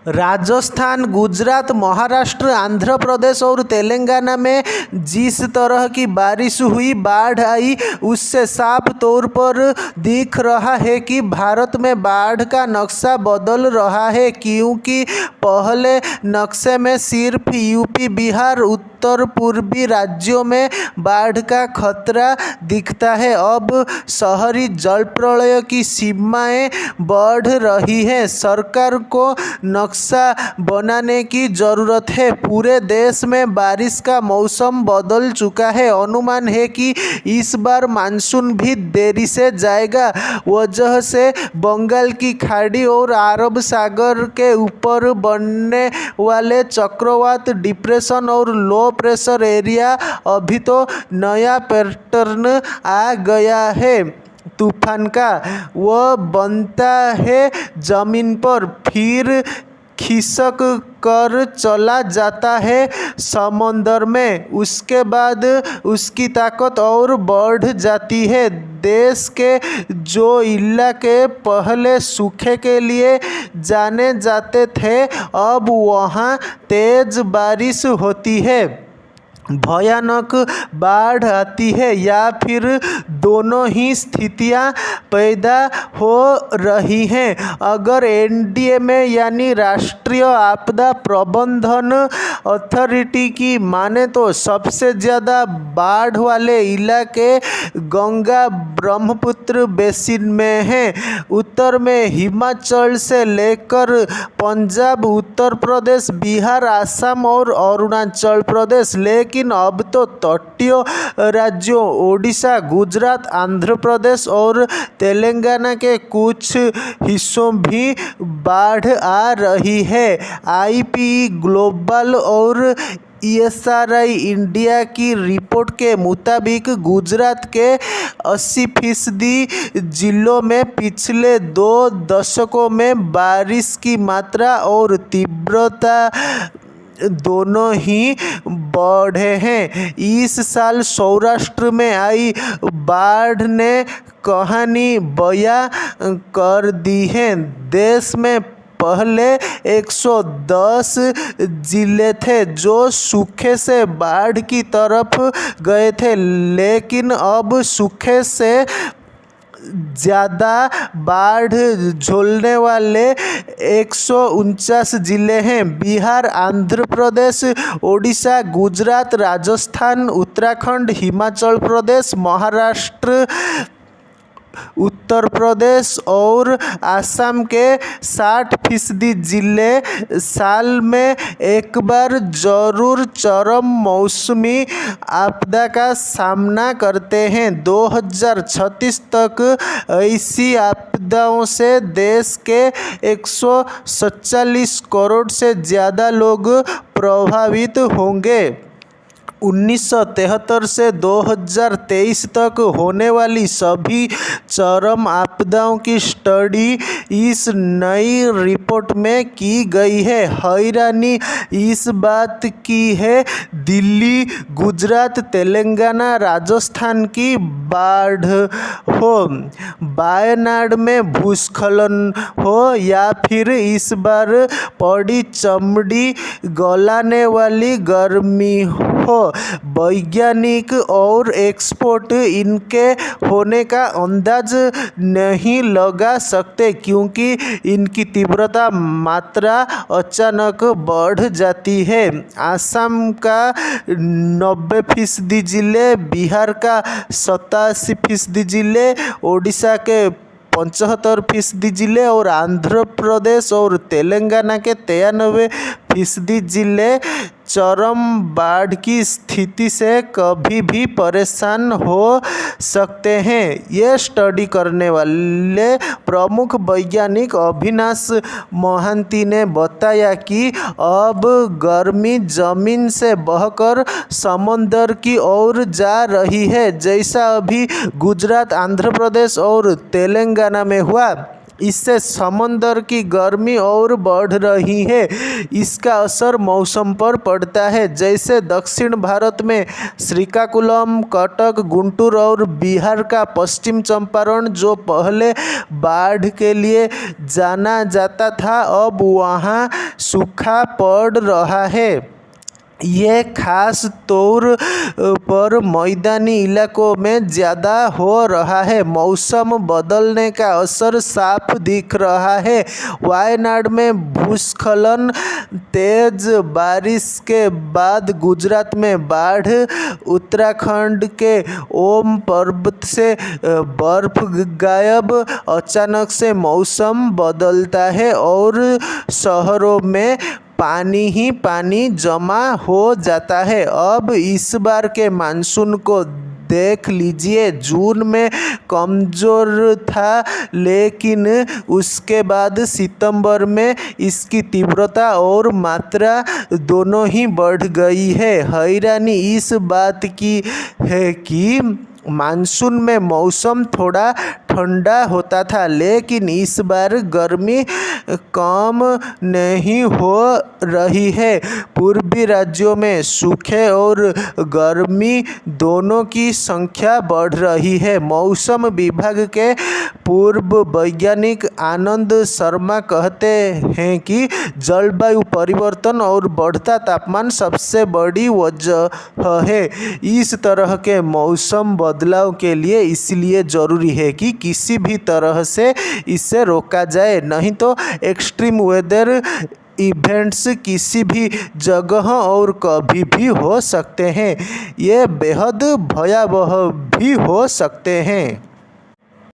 राजस्थान, गुजरात, महाराष्ट्र, आंध्र प्रदेश और तेलंगाना में जिस तरह की बारिश हुई, बाढ़ आई, उससे साफ तौर पर दिख रहा है कि भारत में बाढ़ का नक्शा बदल रहा है। क्योंकि पहले नक्शे में सिर्फ यूपी, बिहार, उत्तर पूर्वी राज्यों में बाढ़ का खतरा दिखता है। अब शहरी जल प्रलय की सीमाएं बढ़ रही हैं। सरकार को नक्शा बनाने की ज़रूरत है। पूरे देश में बारिश का मौसम बदल चुका है। अनुमान है कि इस बार मानसून भी देरी से जाएगा। वजह से बंगाल की खाड़ी और अरब सागर के ऊपर बनने वाले चक्रवात, डिप्रेशन और लो प्रेशर एरिया अभी तो नया पैटर्न आ गया है तूफान का। वह बनता है ज़मीन पर, फिर खिसक कर चला जाता है समंदर में। उसके बाद उसकी ताकत और बढ़ जाती है। देश के जो इलाके पहले सूखे के लिए जाने जाते थे, अब वहाँ तेज बारिश होती है, भयानक बाढ़ आती है, या फिर दोनों ही स्थितियां पैदा हो रही हैं। अगर एनडीए में यानी राष्ट्रीय आपदा प्रबंधन अथॉरिटी की माने तो सबसे ज़्यादा बाढ़ वाले इलाके गंगा ब्रह्मपुत्र बेसिन में हैं। उत्तर में हिमाचल से लेकर पंजाब, उत्तर प्रदेश, बिहार, असम और अरुणाचल प्रदेश। लेकिन अब तो तटीय राज्यों ओडिशा, गुजरात, आंध्र प्रदेश और तेलंगाना के कुछ हिस्सों भी बाढ़ आ रही है। आईपीई ग्लोबल और ESRI इंडिया की रिपोर्ट के मुताबिक गुजरात के 80% जिलों में पिछले 2 दशकों में बारिश की मात्रा और तीव्रता दोनों ही बढ़े हैं। इस साल सौराष्ट्र में आई बाढ़ ने कहानी बयां कर दी है। देश में पहले 110 जिले थे जो सूखे से बाढ़ की तरफ गए थे, लेकिन अब सूखे से ज़्यादा बाढ़ झेलने वाले 149 जिले हैं। बिहार, आंध्र प्रदेश, ओडिशा, गुजरात, राजस्थान, उत्तराखंड, हिमाचल प्रदेश, महाराष्ट्र, उत्तर प्रदेश और असम के 60% जिले साल में एक बार जरूर चरम मौसमी आपदा का सामना करते हैं। 2036 तक ऐसी आपदाओं से देश के 147 करोड़ से ज़्यादा लोग प्रभावित होंगे। 1973 से 2023 तक होने वाली सभी चरम आपदाओं की स्टडी इस नई रिपोर्ट में की गई है। हैरानी इस बात की है, दिल्ली, गुजरात, तेलंगाना, राजस्थान की बाढ़ हो, वायनाड में भूस्खलन हो, या फिर इस बार पड़ी चमड़ी गलाने वाली गर्मी हो, वैज्ञानिक और एक्सपर्ट इनके होने का अंदाज नहीं लगा सकते, क्योंकि इनकी तीव्रता मात्रा अचानक बढ़ जाती है। असम का 90% जिले, बिहार का 87% जिले, ओडिशा के 75% जिले और आंध्र प्रदेश और तेलंगाना के 93% जिले चरम बाढ़ की स्थिति से कभी भी परेशान हो सकते हैं। ये स्टडी करने वाले प्रमुख वैज्ञानिक अविनाश मोहांती ने बताया कि अब गर्मी जमीन से बहकर समंदर की ओर जा रही है, जैसा अभी गुजरात, आंध्र प्रदेश और तेलंगाना में हुआ। इससे समंदर की गर्मी और बढ़ रही है। इसका असर मौसम पर पड़ता है। जैसे दक्षिण भारत में श्रीकाकुलम, कटक, गुंटूर और बिहार का पश्चिम चंपारण जो पहले बाढ़ के लिए जाना जाता था, अब वहाँ सूखा पड़ रहा है। ये खास तौर पर मैदानी इलाकों में ज़्यादा हो रहा है। मौसम बदलने का असर साफ दिख रहा है। वायनाड में भूस्खलन, तेज बारिश के बाद गुजरात में बाढ़, उत्तराखंड के ओम पर्वत से बर्फ गायब, अचानक से मौसम बदलता है और शहरों में पानी ही पानी जमा हो जाता है। अब इस बार के मानसून को देख लीजिए। जून में कमज़ोर था, लेकिन उसके बाद सितंबर में इसकी तीव्रता और मात्रा दोनों ही बढ़ गई है। हैरानी इस बात की है कि मानसून में मौसम थोड़ा ठंडा होता था, लेकिन इस बार गर्मी कम नहीं हो रही है। पूर्वी राज्यों में सूखे और गर्मी दोनों की संख्या बढ़ रही है। मौसम विभाग के पूर्व वैज्ञानिक आनंद शर्मा कहते हैं कि जलवायु परिवर्तन और बढ़ता तापमान सबसे बड़ी वजह है। इस तरह के मौसम बदलाव के लिए इसलिए ज़रूरी है कि किसी भी तरह से इसे रोका जाए, नहीं तो एक्सट्रीम वेदर इवेंट्स किसी भी जगह और कभी भी हो सकते हैं। ये बेहद भयावह भी हो सकते हैं।